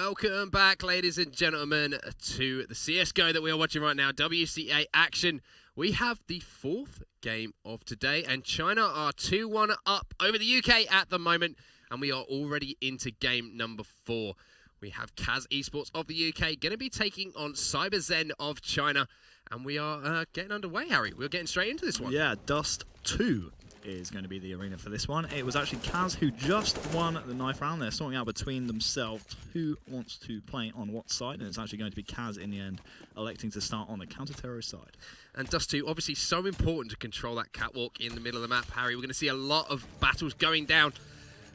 Welcome back, ladies and gentlemen, to the CSGO that we are watching right now, WCA action. We have the fourth game of today, and China are 2-1 up over the UK at the moment, and we are already into game number 4. We have CAZ Esports of the UK going to be taking on CyberZEN of China, and we are getting underway, Harry. We're getting straight into this one. Yeah, Dust 2 is going to be the arena for this one. It was actually CAZ who just won the knife round. They're sorting out between themselves who wants to play on what side, and it's actually going to be CAZ in the end, electing to start on the counter-terrorist side. And Dust 2, obviously so important to control that catwalk in the middle of the map, Harry. We're going to see a lot of battles going down.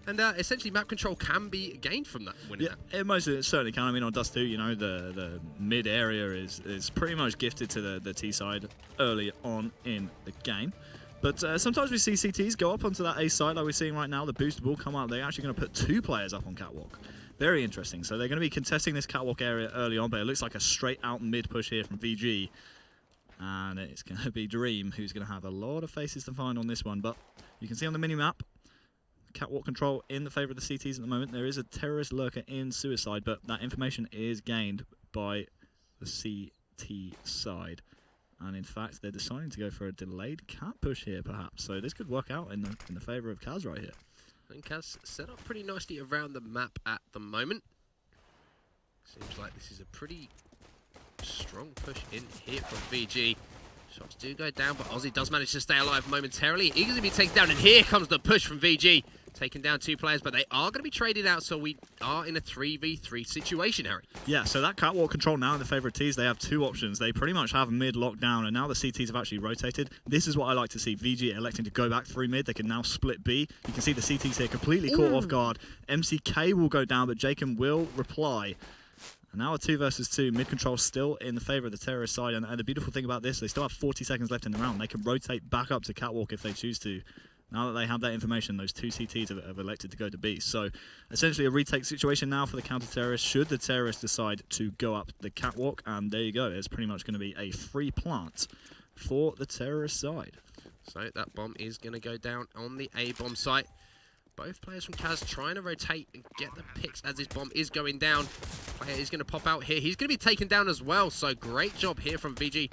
And essentially, map control can be gained from that. Yeah, it most certainly can. I mean, on Dust 2, you know, the mid area is pretty much gifted to the T side early on in the game. But sometimes we see CTs go up onto that A side, like we're seeing right now. The boost will come out. They're actually going to put 2 players up on catwalk. Very interesting. So they're going to be contesting this catwalk area early on, but it looks like a straight out mid push here from VG. And it's going to be Dream who's going to have a lot of faces to find on this one. But you can see on the mini map, catwalk control in the favour of the CTs at the moment. There is a terrorist lurker in Suicide, but that information is gained by the CT side. And in fact, they're deciding to go for a delayed cat push here, perhaps. So this could work out in the favour of CAZ right here. And CAZ set up pretty nicely around the map at the moment. Seems like this is a pretty strong push in here from VG. Shots do go down, but Ozzy does manage to stay alive momentarily. Eager to be taken down, and here comes the push from VG. Taking down 2 players, but they are going to be traded out, so we are in a 3v3 situation, Harry. Yeah, so that catwalk control now in the favour of Ts, they have 2 options. They pretty much have mid locked down, and now the CTs have actually rotated. This is what I like to see. VG electing to go back through mid. They can now split B. You can see the CTs here completely caught off guard. MCK will go down, but Jacob will reply. And now a 2 versus 2, mid control still in the favour of the terrorist side. And the beautiful thing about this, they still have 40 seconds left in the round. They can rotate back up to catwalk if they choose to. Now that they have that information, those 2 CTs have elected to go to B. So essentially a retake situation now for the counter-terrorists should the terrorists decide to go up the catwalk. And there you go. It's pretty much going to be a free plant for the terrorist side. So that bomb is going to go down on the A bomb site. Both players from CAZ trying to rotate and get the picks as this bomb is going down. Player is going to pop out here. He's going to be taken down as well. So great job here from VG.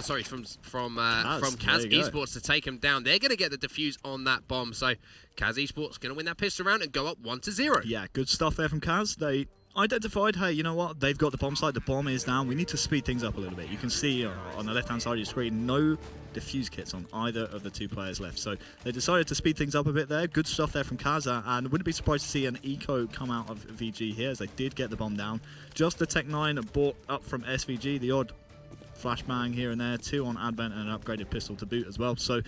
Sorry, from CAZ Esports to take him down. They're going to get the defuse on that bomb. So CAZ Esports going to win that pistol round and go up 1-0. Yeah, good stuff there from CAZ. They identified, hey, you know what? They've got the bomb site. The bomb is down. We need to speed things up a little bit. You can see on the left-hand side of your screen, no defuse kits on either of the 2 players left. So they decided to speed things up a bit there. Good stuff there from CAZ, and wouldn't be surprised to see an eco come out of VG here as they did get the bomb down. Just the Tech 9 bought up from SVG, the odd flashbang here and there, 2 on Advent and an upgraded pistol to boot as well. So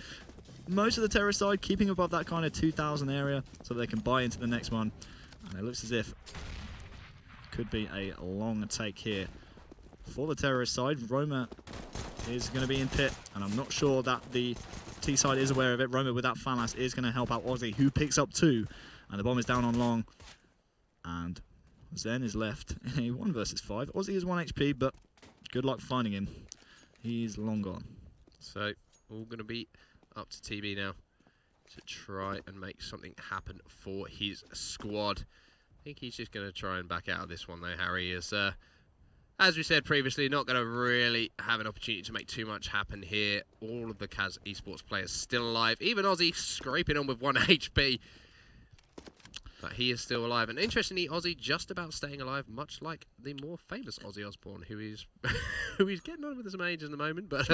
most of the terrorist side keeping above that kind of 2,000 area so they can buy into the next one. And it looks as if could be a long take here for the terrorist side. Roma is going to be in pit, and I'm not sure that the T side is aware of it. Roma with that Falas is going to help out Ozzy, who picks up 2, and the bomb is down on long. And Zen is left in a 1 versus 5. Ozzy is 1 HP, but good luck finding him. He's long gone. So all going to be up to TB now to try and make something happen for his squad. I think he's just going to try and back out of this one, though, Harry. Is, as we said previously, not going to really have an opportunity to make too much happen here. All of the CAZ Esports players still alive. Even Ozzy scraping on with 1 HP. But he is still alive. And interestingly, Ozzy just about staying alive, much like the more famous Ozzy Osbourne, who is getting on with some age at the moment. But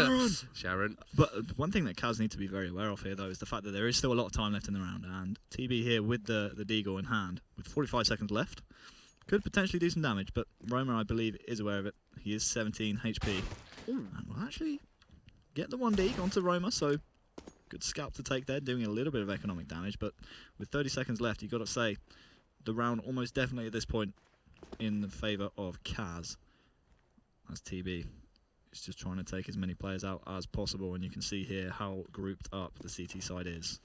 Sharon. But one thing that CAZ need to be very aware of here, though, is the fact that there is still a lot of time left in the round. And TB here with the Deagle in hand, with 45 seconds left, could potentially do some damage. But Roma, I believe, is aware of it. He is 17 HP. Ooh. And will actually get the 1 Deagle onto Roma, so good scalp to take there, doing a little bit of economic damage. But with 30 seconds left, you've got to say the round almost definitely at this point in the favour of CAZ. As TB is just trying to take as many players out as possible. And you can see here how grouped up the CT side is.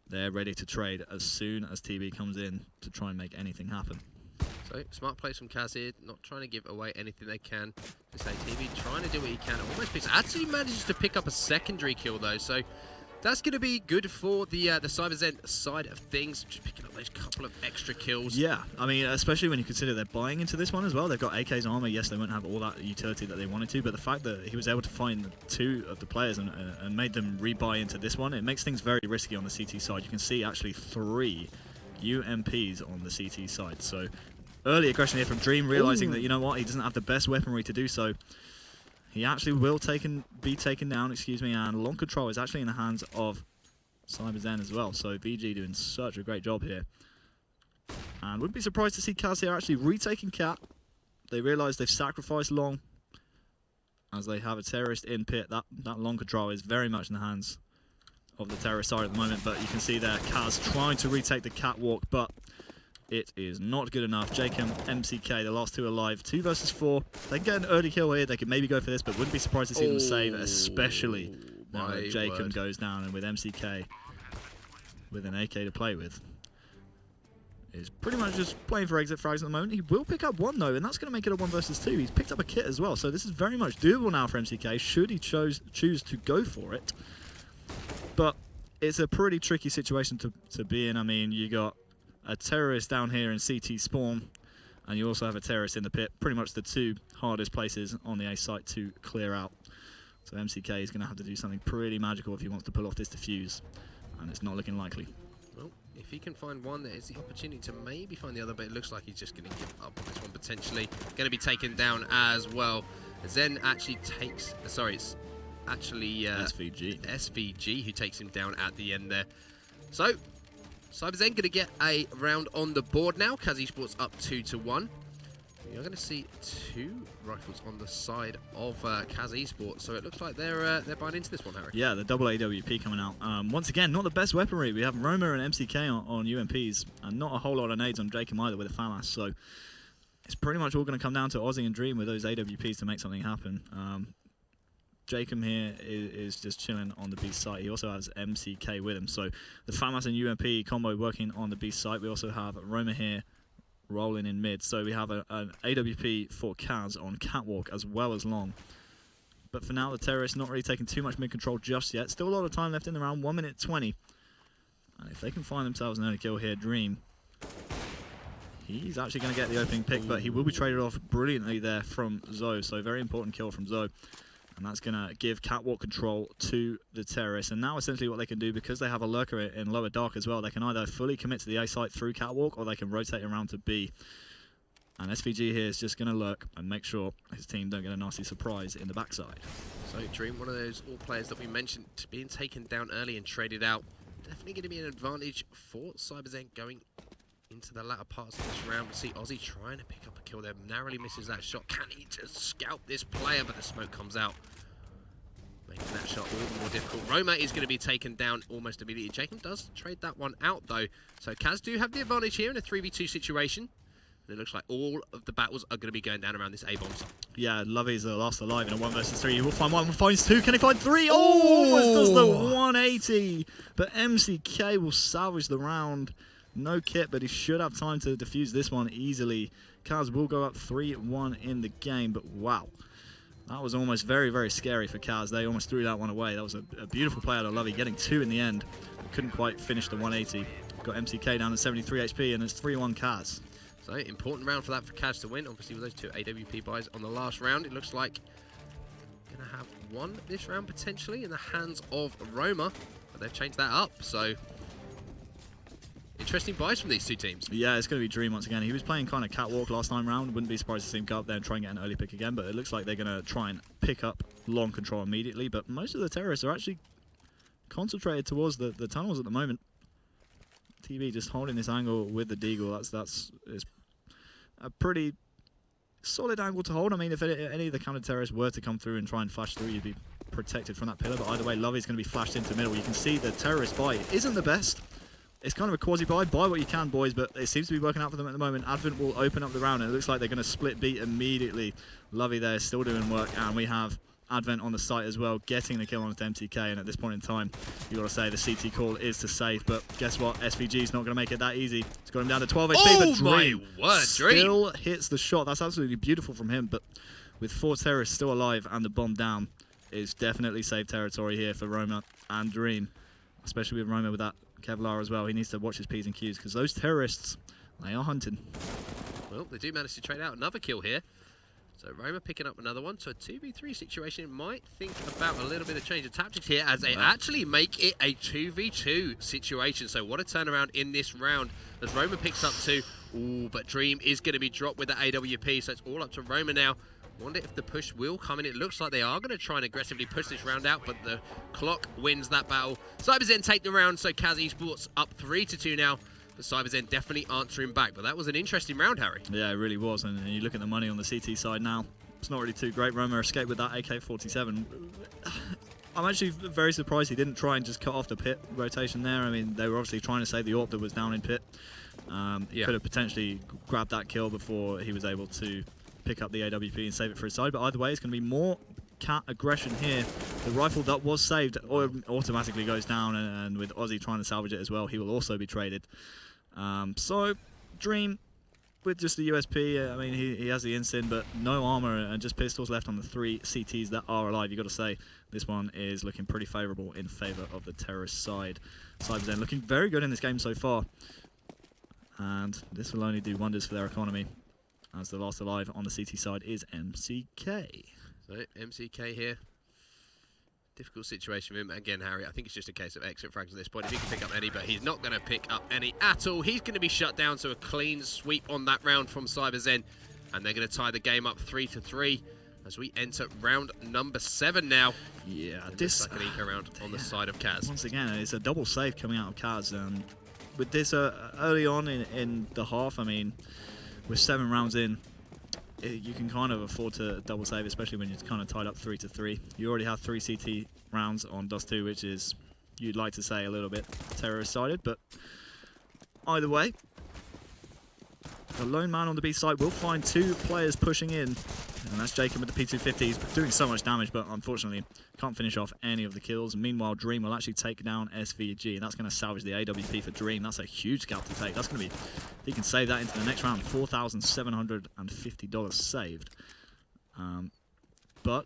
They're ready to trade as soon as TB comes in to try and make anything happen. So, smart plays from CAZ here, not trying to give away anything they can. Just say TB trying to do what he can. Almost picks. Actually manages to pick up a secondary kill, though. So, That's going to be good for the CyberZEN side of things. Just picking up those couple of extra kills. Yeah, I mean, especially when you consider they're buying into this one as well. They've got AK's armor. Yes, they won't have all that utility that they wanted to, but the fact that he was able to find 2 of the players and made them rebuy into this one, it makes things very risky on the CT side. You can see actually 3 UMPs on the CT side. So early aggression here from Dream, realizing that, you know what, he doesn't have the best weaponry to do so. He actually will be taken down, and long control is actually in the hands of CyberZEN as well. So VG doing such a great job here. And wouldn't be surprised to see CAZ here actually retaking Cat. They realise they've sacrificed long as they have a terrorist in pit. That long control is very much in the hands of the terrorist side at the moment, but you can see there CAZ trying to retake the catwalk, but it is not good enough. Jacob, MCK, the last 2 alive. 2 versus 4. They can get an early kill here. They could maybe go for this, but wouldn't be surprised to see them save, especially now that Jacob goes down, and with MCK with an AK to play with. Is pretty much just playing for exit frags at the moment. He will pick up 1 though, and that's going to make it a 1 versus 2. He's picked up a kit as well, so this is very much doable now for MCK, should he choose to go for it. But it's a pretty tricky situation to be in. I mean, you got a terrorist down here in CT spawn, and you also have a terrorist in the pit. Pretty much the 2 hardest places on the A site to clear out. So MCK is going to have to do something pretty magical if he wants to pull off this defuse, and it's not looking likely. Well, if he can find one, there is the opportunity to maybe find the other, but it looks like he's just going to give up on this one potentially. Going to be taken down as well. Zen actually takes, sorry, it's actually SVG who takes him down at the end there. So CyberZEN going to get a round on the board now. CAZ Esports up 2-1. You're going to see 2 rifles on the side of CAZ Esports, so it looks like they're buying into this one, Harry. Yeah, the double AWP coming out. Once again, not the best weaponry. We have Roma and MCK on UMPs, and not a whole lot of nades on Jacob either with a FAMAS, so it's pretty much all going to come down to Aussie and Dream with those AWPs to make something happen. Jacob here is just chilling on the B site. He also has MCK with him, so the FAMAS and UMP combo working on the B site. We also have Roma here rolling in mid, so we have an AWP for CAZ on catwalk as well as long. But for now, the terrorists not really taking too much mid control just yet. Still a lot of time left in the round, 1 minute 20. And if they can find themselves an early kill here, Dream, he's actually going to get the opening pick, but he will be traded off brilliantly there from Zoe. So very important kill from Zoe. And that's going to give catwalk control to the terrorists. And now essentially what they can do, because they have a lurker in lower dark as well, they can either fully commit to the A site through catwalk, or they can rotate around to B. And SVG here is just going to lurk and make sure his team don't get a nasty surprise in the backside. So Dream, one of those all players that we mentioned being taken down early and traded out. Definitely going to be an advantage for CyberZEN going into the latter parts of this round. We see Aussie trying to pick up a kill there, narrowly misses that shot. Can he just scalp this player? But the smoke comes out, making that shot all the more difficult. Roma is going to be taken down almost immediately. Jacob does trade that one out though. So CAZ do have the advantage here in a 3v2 situation. And it looks like all of the battles are going to be going down around this A-bomb site. Yeah, Lovey's the last alive in a 1 versus 3. He will find 1, finds 2. Can he find 3? Oh, almost does the 180. But MCK will salvage the round. No kit, but he should have time to defuse this one easily. CAZ will go up 3-1 in the game, but wow. That was almost very, very scary for CAZ. They almost threw that one away. That was a beautiful play out of Lovey, getting 2 in the end. Couldn't quite finish the 180. Got MCK down to 73 HP, and it's 3-1 CAZ. So, important round for that for CAZ to win. Obviously, with those 2 AWP buys on the last round, it looks like going to have 1 this round potentially in the hands of Roma. But they've changed that up, so interesting buys from these 2 teams. Yeah, it's going to be Dream once again. He was playing kind of catwalk last time round. Wouldn't be surprised to see him go up there and try and get an early pick again, but it looks like they're going to try and pick up long control immediately. But most of the terrorists are actually concentrated towards the tunnels at the moment. TV just holding this angle with the deagle. That's a pretty solid angle to hold. I mean, if any of the counter-terrorists were to come through and try and flash through, you'd be protected from that pillar. But either way, Lovey's going to be flashed into the middle. You can see the terrorist buy isn't the best. It's kind of a quasi-buy. Buy what you can, boys, but it seems to be working out for them at the moment. Advent will open up the round, and it looks like they're going to split beat immediately. Lovey there still doing work, and we have Advent on the site as well, getting the kill on MCK, and at this point in time, you've got to say the CT call is to save, but guess what? SVG's not going to make it that easy. It's got him down to 12 HP, but Dream still hits the shot. That's absolutely beautiful from him, but with 4 terrorists still alive and the bomb down, it's definitely safe territory here for Roma and Dream. especially with Roma with that Kevlar as well. He needs to watch his P's and Q's because those terrorists, they are hunting. Well, they do manage to trade out another kill here. So Roma picking up another one. So a 2v3 situation might think about a little bit of change of tactics here as they actually make it a 2v2 situation. So what a turnaround in this round as Roma picks up 2. Ooh, but Dream is going to be dropped with the AWP. So it's all up to Roma now. Wonder if the push will come in. It looks like they are going to try and aggressively push this round out, but the clock wins that battle. CyberZEN take the round, so CAZ Esports up 3-2 now. But CyberZEN definitely answering back. But that was an interesting round, Harry. Yeah, it really was. And you look at the money on the CT side now, it's not really too great. Roma escaped with that AK-47. I'm actually very surprised he didn't try and just cut off the pit rotation there. I mean, they were obviously trying to save the AWP that was down in pit. He could have potentially grabbed that kill before he was able to pick up the AWP and save it for his side. But either way, it's going to be more cat aggression here. The rifle that was saved automatically goes down, and with Ozzy trying to salvage it as well, he will also be traded. So Dream with just the USP, I mean, he has the instant, but no armor and just pistols left on the 3 CTs that are alive. You got to say, this one is looking pretty favorable in favor of the terrorist side. CyberZEN looking very good in this game so far, and this will only do wonders for their economy, as the last alive on the CT side is MCK. So MCK here. Difficult situation for him. Again, Harry, I think it's just a case of exit frags at this point. If he can pick up any, but he's not going to pick up any at all. He's going to be shut down, so a clean sweep on that round from CyberZEN. And they're going to tie the game up 3-3 as we enter round number 7 now. Yeah, this second eco round on the side of CAZ. Once again, it's a double save coming out of CAZ. And with this early on in the half, I mean, with 7 rounds in, you can kind of afford to double save, especially when you're kind of tied up 3-3. You already have 3 CT rounds on Dust 2, which is, you'd like to say, a little bit terrorist-sided, but either way, the lone man on the B side will find 2 players pushing in, and that's Jacob with the P250. He's doing so much damage, but unfortunately can't finish off any of the kills. Meanwhile, Dream will actually take down SVG, and that's going to salvage the AWP for Dream. That's a huge scalp to take. That's going to be, he can save that into the next round, $4,750 saved. But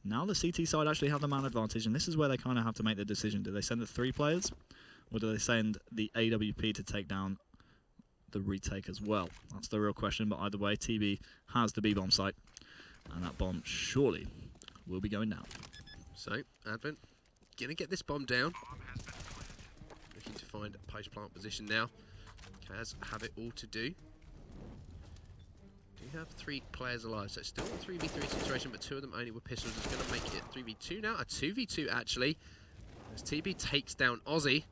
now the CT side actually have the man advantage, and this is where they kind of have to make the decision. Do they send the 3 players, or do they send the AWP to take down the retake as well? That's the real question, but either way, TB has the B-bomb site, and that bomb surely will be going down. So, Advent gonna get this bomb down. Looking to find a post-plant position now. CAZ have it all to do. Do have 3 players alive, so it's still a 3v3 situation, but 2 of them only with pistols. Is going to make it 3v2 now, a 2v2 actually, as TB takes down Ozzy.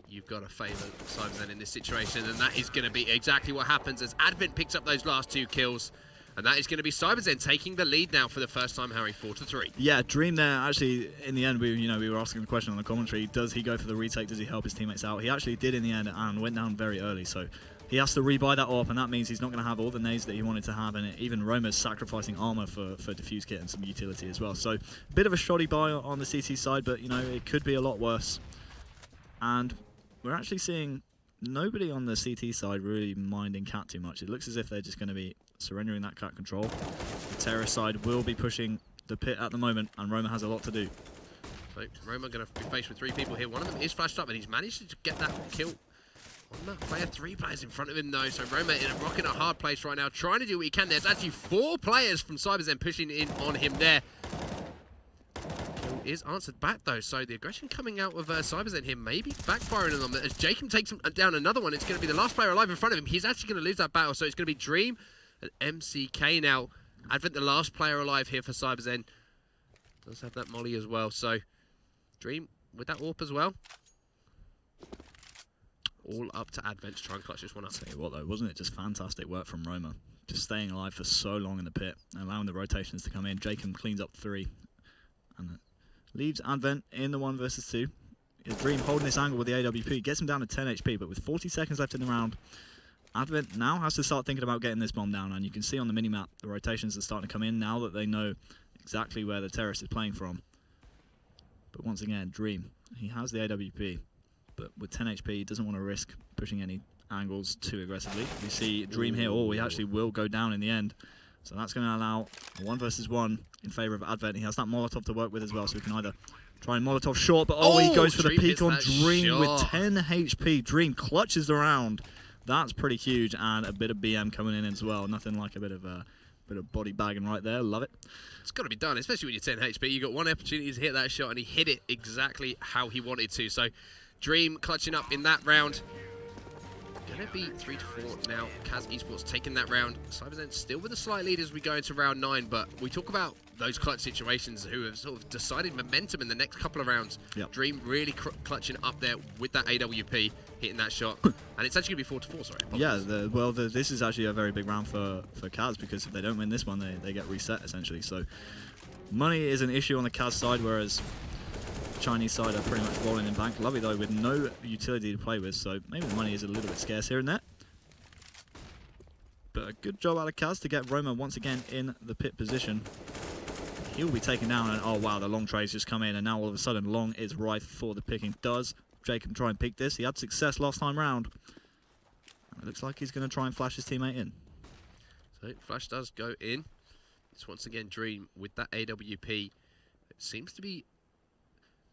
You've got to favour CyberZEN in this situation, and that is going to be exactly what happens as Advent picks up those last 2 kills. And that is going to be CyberZEN taking the lead now for the first time, Harry, 4-3. Yeah, Dream there, actually, in the end, we were asking the question on the commentary, does he go for the retake, does he help his teammates out? He actually did in the end and went down very early, so he has to rebuy that AWP, and that means he's not going to have all the nades that he wanted to have, and even Roma's sacrificing armor for diffuse kit and some utility as well. So, a bit of a shoddy buy on the CT side, but, it could be a lot worse. And we're actually seeing nobody on the CT side really minding cat too much. It looks as if they're just going to be surrendering that cat control. The terrorist side will be pushing the pit at the moment, and Roma has a lot to do. So Roma going to be faced with 3 people here. One of them is flashed up, and he's managed to get that kill on that player. 3 players in front of him, though. So Roma in a rock in a hard place right now, trying to do what he can. There's actually 4 players from CyberZEN pushing in on him there. Is answered back though, so the aggression coming out of CyberZEN here may be backfiring on them. As Jacob takes him down another one, it's going to be the last player alive in front of him. He's actually going to lose that battle, so it's going to be Dream and MCK now. Advent, the last player alive here for CyberZEN, does have that molly as well, so Dream with that AWP as well. All up to Advent to try and clutch this one up. Tell you what though, wasn't it just fantastic work from Roma? Just staying alive for so long in the pit, allowing the rotations to come in. Jacob cleans up 3. And leaves Advent in the 1 versus 2. His Dream holding this angle with the AWP. Gets him down to 10 HP, but with 40 seconds left in the round, Advent now has to start thinking about getting this bomb down. And you can see on the minimap, the rotations are starting to come in now that they know exactly where the terrorist is playing from. But once again, Dream, he has the AWP, but with 10 HP, he doesn't want to risk pushing any angles too aggressively. We see Dream here, he actually will go down in the end. So that's going to allow a 1 versus 1 in favour of Advent. He has that Molotov to work with as well, so he can either Trying Molotov short, but he goes for the Dream peek hits on that Dream with shot. 10 HP. Dream clutches the round. That's pretty huge, and a bit of BM coming in as well. Nothing like a bit of body bagging right there. Love it. It's got to be done, especially when you're 10 HP. You got one opportunity to hit that shot, and he hit it exactly how he wanted to. So, Dream clutching up in that round. Going to be 3-4 now. CAZ Esports taking that round. CyberZEN still with a slight lead as we go into round 9, but we talk about those clutch situations who have sort of decided momentum in the next couple of rounds. Yep. Dream really clutching up there with that AWP, hitting that shot. And it's actually going to be 4-4, sorry. Yeah, this is actually a very big round for CAZ, because if they don't win this one, they get reset, essentially. So money is an issue on the CAZ side, whereas Chinese side are pretty much rolling in bank. Lovely, though, with no utility to play with, so maybe the money is a little bit scarce here and there. But a good job out of CAZ to get Roma once again in the pit position. He'll be taken down, and oh wow, the long trays just come in, and now all of a sudden long is rife for the picking. Does Jacob try and pick this? He had success last time round. It looks like he's going to try and flash his teammate in. So flash does go in. It's once again Dream with that AWP. It seems to be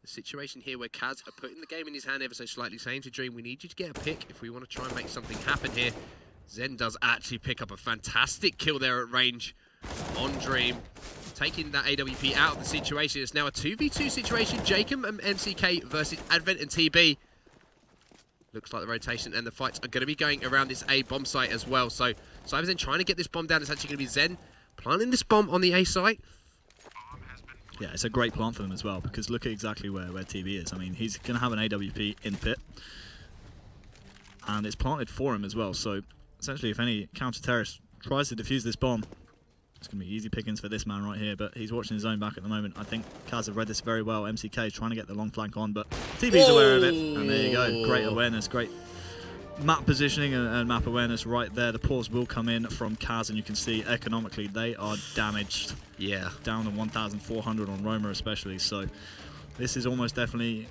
the situation here where CAZ are putting the game in his hand ever so slightly, saying to Dream, we need you to get a pick if we want to try and make something happen here. Zen does actually pick up a fantastic kill there at range on Dream, taking that AWP out of the situation. It's now a 2v2 situation. Jacob and MCK versus Advent and TB. Looks like the rotation and the fights are going to be going around this A bomb site as well. So CyberZEN trying to get this bomb down. It's actually going to be Zen planting this bomb on the A site. Yeah, it's a great plant for them as well, because look at exactly where TB is. I mean, he's going to have an AWP in pit, and it's planted for him as well. So essentially, if any counter-terrorist tries to defuse this bomb, it's going to be easy pickings for this man right here, but he's watching his own back at the moment. I think CAZ have read this very well. MCK is trying to get the long flank on, but TB's aware of it, and there you go. Great awareness, great map positioning and map awareness right there. The pause will come in from CAZ, and you can see economically they are damaged. Yeah. Down to 1,400 on Roma especially, so this is almost definitely...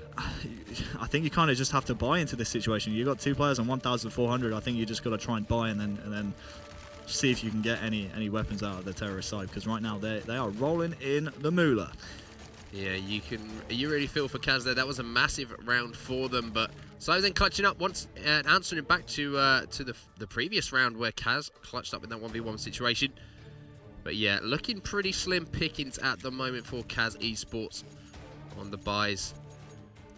I think you kind of just have to buy into this situation. You've got two players on 1,400. I think you just got to try and buy and then see if you can get any weapons out of the terrorist side, because right now they are rolling in the moolah. Yeah, you really feel for CAZ there. That was a massive round for them, but CyberZEN clutching up once and answering back to the previous round where CAZ clutched up in that 1v1 situation. But yeah, looking pretty slim pickings at the moment for CAZ Esports on the buys.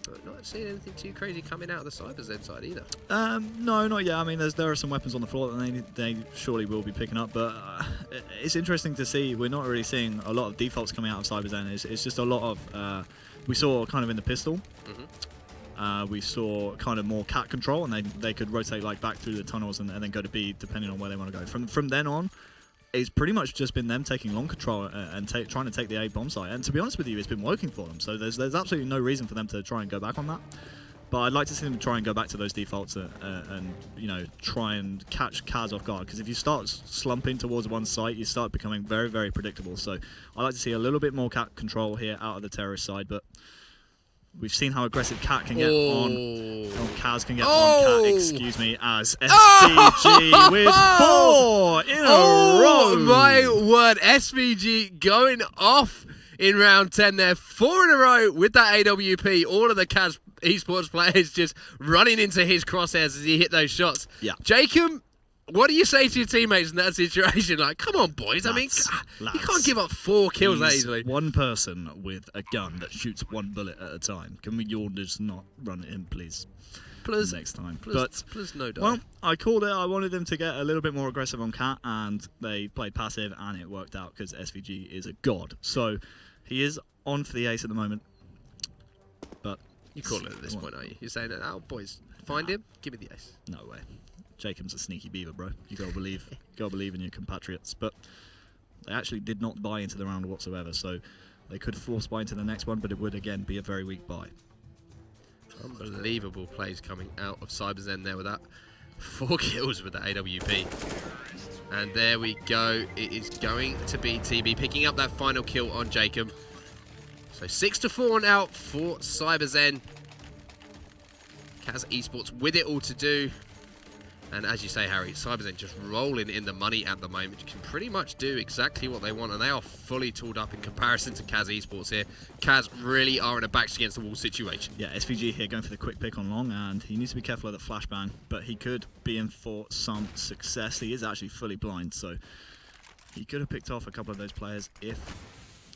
But not seeing anything too crazy coming out of the CyberZEN side either. No, not yet. I mean, there are some weapons on the floor that they surely will be picking up, but it's interesting to see. We're not really seeing a lot of defaults coming out of CyberZEN. It's just a lot of... we saw kind of in the pistol. We saw kind of more cat control, and they could rotate like back through the tunnels and then go to B depending on where they want to go. From then on, it's pretty much just been them taking long control and trying to take the A bomb site. And to be honest with you, it's been working for them. So there's absolutely no reason for them to try and go back on that. But I'd like to see them try and go back to those defaults and you know, try and catch CAZ off guard. Because if you start slumping towards one site, you start becoming very, very predictable. So I'd like to see a little bit more cat control here out of the terrorist side. But we've seen how aggressive CAT can get on CAZ can get on CAT, excuse me, as SVG with 4 in a row. My word, SVG going off in round 10 there. 4 in a row with that AWP. All of the CAZ Esports players just running into his crosshairs as he hit those shots. Yeah. Jacob, what do you say to your teammates in that situation? Like, come on, boys. Lads, you can't give up 4 kills that He's easily. one person with a gun that shoots 1 bullet at a time. Can we all just not run it in, please? Plus, next time. Plus no die. Well, I called it. I wanted them to get a little bit more aggressive on CAT, and they played passive, and it worked out because SVG is a god. So he is on for the ace at the moment. But you call it at this point, are you? You're saying that, oh, boys, find him, give me the ace. No way. Jacob's a sneaky beaver, bro. You gotta believe. You gotta believe in your compatriots. But they actually did not buy into the round whatsoever, so they could force buy into the next one, but it would again be a very weak buy. Unbelievable plays coming out of CyberZEN there with that 4 kills with the AWP. And there we go. It is going to be TB picking up that final kill on Jacob. So 6-4 now for CyberZEN. CAZ Esports with it all to do. And as you say, Harry, CyberZEN just rolling in the money at the moment. You can pretty much do exactly what they want, and they are fully tooled up in comparison to CAZ Esports here. CAZ really are in a backs against the wall situation. Yeah, SVG here going for the quick pick on long, and he needs to be careful of the flashbang, but he could be in for some success. He is actually fully blind, so he could have picked off a couple of those players if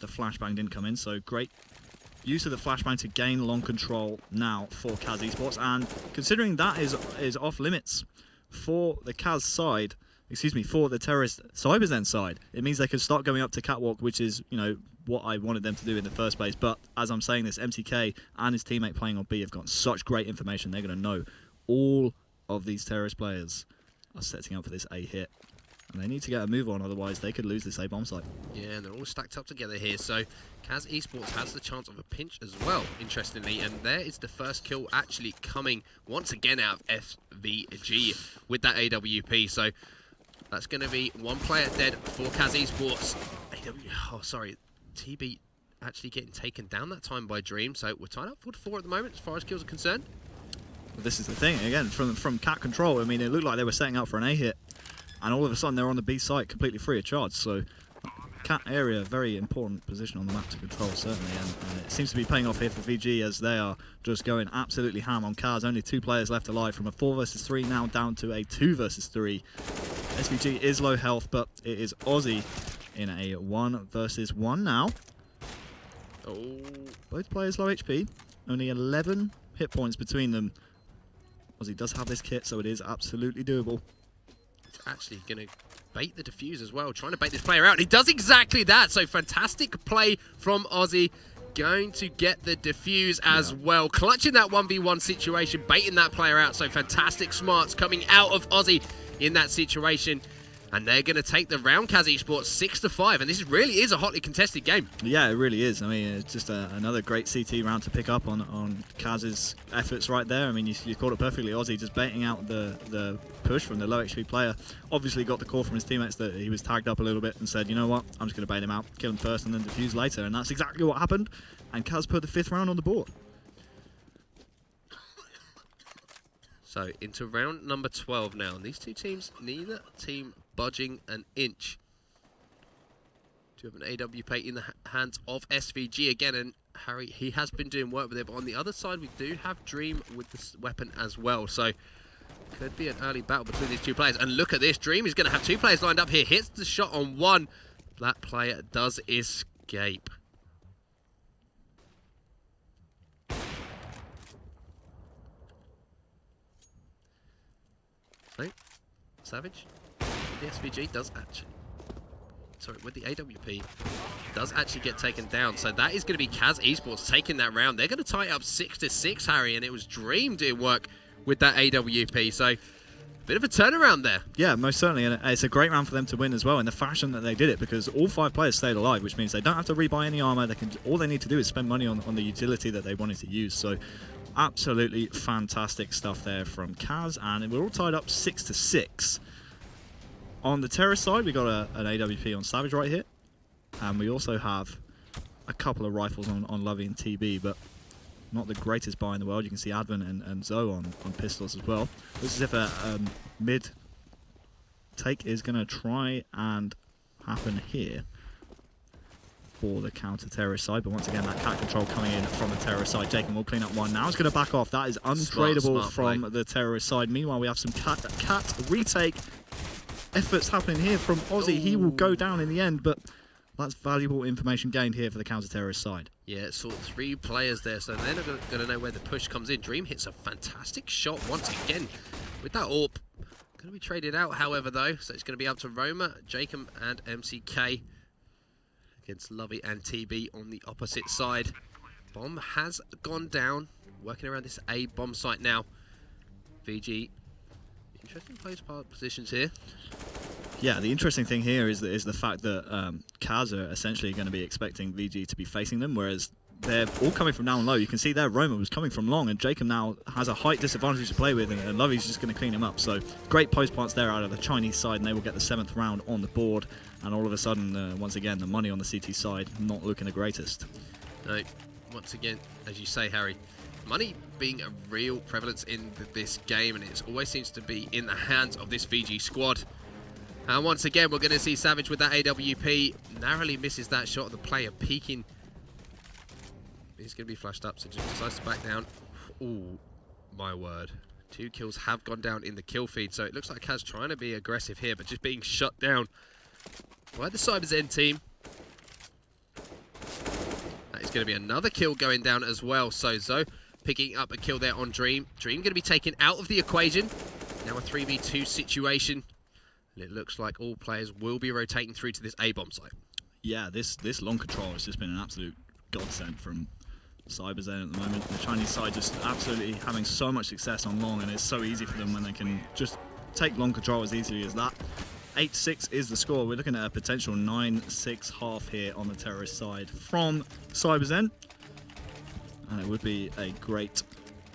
the flashbang didn't come in. So great use of the flashbang to gain long control now for CAZ Esports, and considering that is off limits for the CAZ side, for the terrorist CyberZEN side, it means they can start going up to catwalk, which is, you know, what I wanted them to do in the first place. But as I'm saying this, MCK and his teammate playing on B have got such great information. They're going to know all of these terrorist players are setting up for this A hit, and they need to get a move on, otherwise they could lose this A bomb site. Yeah, and they're all stacked up together here, so CAZ Esports has the chance of a pinch as well, interestingly, and there is the first kill actually coming once again out of SVG with that AWP, so that's going to be one player dead for CAZ Esports. TB actually getting taken down that time by Dream, so we're tied up 4-4 at the moment as far as kills are concerned. Well, this is the thing, again, from cat control, I mean, it looked like they were setting up for an A hit, and all of a sudden they're on the B site completely free of charge. So cat area, very important position on the map to control, certainly, and it seems to be paying off here for VG as they are just going absolutely ham on CAZ. Only 2 players left alive from a 4 versus 3 now down to a 2 versus 3. SVG is low health, but it is Aussie in a 1 versus 1 now. Oh, Both players low HP, only 11 hit points between them. Aussie does have this kit, so it is absolutely doable. actually going to bait the defuse as well, trying to bait this player out. He does exactly that, so fantastic play from Aussie. Going to get the defuse as well, clutching that 1v1 situation, baiting that player out, so fantastic smarts coming out of Aussie in that situation. And they're going to take the round, CAZ Esports, 6-5. And this really is a hotly contested game. Yeah, it really is. I mean, it's just another great CT round to pick up on CAZ's efforts right there. I mean, you called it perfectly. Aussie just baiting out the push from the low HP player. Obviously got the call from his teammates that he was tagged up a little bit and said, you know what, I'm just going to bait him out, kill him first and then defuse later. And that's exactly what happened. And CAZ put the 5th round on the board. So into round number 12 now. And these two teams, neither team budging an inch. Do have an AWP in the hands of SVG again, and Harry, he has been doing work with it, but on the other side we do have Dream with this weapon as well, so could be an early battle between these two players. And look at this, Dream is going to have 2 players lined up here, hits the shot on one, that player does escape. So, Savage, the SVG does actually, with the AWP, does actually get taken down. So that is going to be CAZ Esports taking that round. They're going to tie it up 6-6, Harry, and it was Dream doing work with that AWP. So, bit of a turnaround there. Yeah, most certainly, and it's a great round for them to win as well in the fashion that they did it, because all 5 players stayed alive, which means they don't have to rebuy any armor. They can, all they need to do is spend money on the utility that they wanted to use. So, absolutely fantastic stuff there from CAZ, and we're all tied up 6-6. On the terrorist side, we got an AWP on Savage right here, and we also have a couple of rifles on Lovey and TB, but not the greatest buy in the world. You can see Advent and Zoe on pistols as well. Looks as if a mid take is going to try and happen here for the counter-terrorist side, but once again, that cat control coming in from the terrorist side. Jacob will clean up one. Now it's going to back off. That is untradeable from the terrorist side. Meanwhile, we have some cat retake efforts happening here from Aussie. He will go down in the end, but that's valuable information gained here for the counter-terrorist side. Yeah, it's sort of 3 players there, so they're not going to know where the push comes in. Dream hits a fantastic shot once again with that AWP. Going to be traded out, however, though, so it's going to be up to Roma, Jacob, and MCK against Lovey and TB on the opposite side. Bomb has gone down, working around this A bomb site now. VG, interesting place positions here. Yeah, the interesting thing here is the fact that CAZ are essentially going to be expecting VG to be facing them, whereas they're all coming from down low. You can see there Roma was coming from long, and Jacob now has a height disadvantage to play with, and Lovey's just going to clean him up. So great post plants there out of the Chinese side, and they will get the 7th round on the board. And all of a sudden, once again, the money on the CT side not looking the greatest. No, once again, as you say, Harry, money being a real prevalence in this game, and it always seems to be in the hands of this VG squad. And once again, we're going to see Savage with that AWP. Narrowly misses that shot of the player peeking. He's going to be flashed up, so just decides to back down. Ooh, my word. 2 kills have gone down in the kill feed, so it looks like CAZ trying to be aggressive here, but just being shut down by the CyberZEN team. That is going to be another kill going down as well. So Zoe picking up a kill there on Dream. Dream going to be taken out of the equation. Now a 3v2 situation. And it looks like all players will be rotating through to this A-bomb site. Yeah, this long control has just been an absolute godsend from CyberZEN at the moment. The Chinese side just absolutely having so much success on long, and it's so easy for them when they can just take long control as easily as that. 8-6 is the score. We're looking at a potential 9-6 half here on the terrorist side from CyberZEN. And it would be a great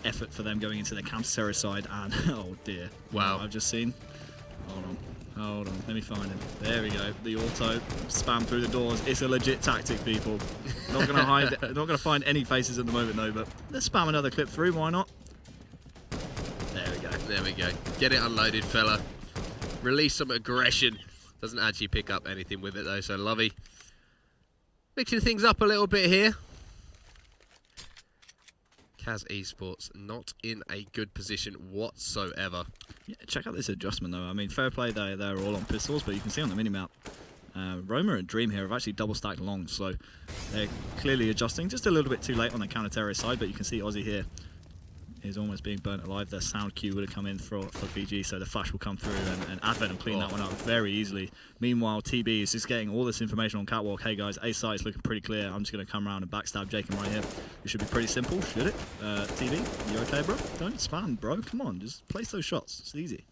effort for them going into the counter-terrorist side. And, oh dear. Wow. I've just seen. Hold on. Let me find him. There we go. The auto spam through the doors. It's a legit tactic, people. Not gonna hide. Not gonna find any faces at the moment though. But let's spam another clip through. Why not? There we go. There we go. Get it unloaded, fella. Release some aggression. Doesn't actually pick up anything with it though. So Lovey mixing things up a little bit here. CAZ Esports not in a good position whatsoever. Yeah, check out this adjustment though. I mean, fair play, they're all on pistols, but you can see on the minimap, Roma and Dream here have actually double stacked long, so they're clearly adjusting. Just a little bit too late on the counter-terrorist side, but you can see Aussie here is almost being burnt alive. Their sound cue would have come in for VG, so the flash will come through and Advent will clean that one up very easily. Meanwhile, TB is just getting all this information on Catwalk. Hey guys, A site's looking pretty clear. I'm just going to come around and backstab Jacob right here. It should be pretty simple, should it? TB, you okay, bro? Don't spam, bro. Come on, just place those shots. It's easy.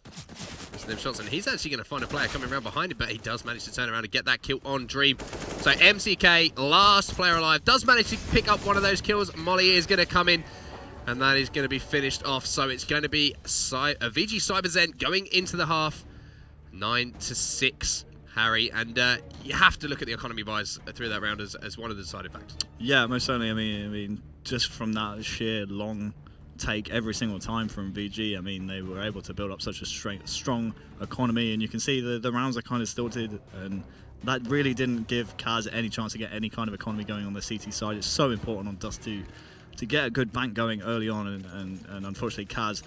Them shots, and he's actually going to find a player coming around behind him, but he does manage to turn around and get that kill on Dream. So MCK, last player alive, does manage to pick up one of those kills. Molly is going to come in, and that is going to be finished off. So it's going to be VG.CyberZEN going into the half, 9-6, Harry. And you have to look at the economy buys through that round as one of the deciding factors. Yeah, most certainly. I mean, just from that sheer long take every single time from VG, I mean, they were able to build up such a strong economy, and you can see the rounds are kind of stilted, and that really didn't give CAZ any chance to get any kind of economy going on the CT side. It's so important on Dust 2 to get a good bank going early on, and unfortunately CAZ,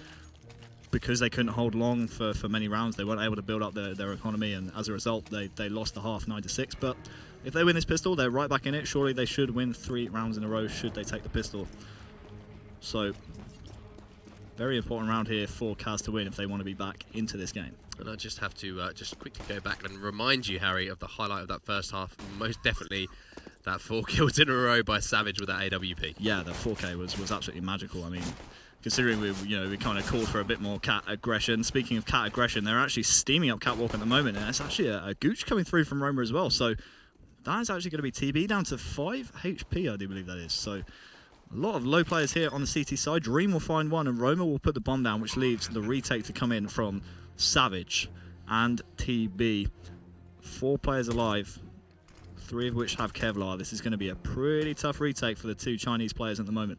because they couldn't hold long for many rounds, they weren't able to build up their economy, and as a result they lost the half 9-6. But if they win this pistol, they're right back in it. Surely they should win 3 rounds in a row should they take the pistol. So very important round here for CAZ to win if they want to be back into this game. And I just have to just quickly go back and remind you, Harry, of the highlight of that first half. Most definitely that 4 kills in a row by Savage with that AWP. Yeah, the 4K was absolutely magical. I mean, considering we kind of called for a bit more cat aggression. Speaking of cat aggression, they're actually steaming up Catwalk at the moment, and it's actually a gooch coming through from Roma as well. So that is actually going to be TB down to 5 HP, I do believe that is. So a lot of low players here on the CT side. Dream will find one, and Roma will put the bomb down, which leaves the retake to come in from Savage and TB. 4 players alive, 3 of which have Kevlar. This is going to be a pretty tough retake for the 2 Chinese players at the moment.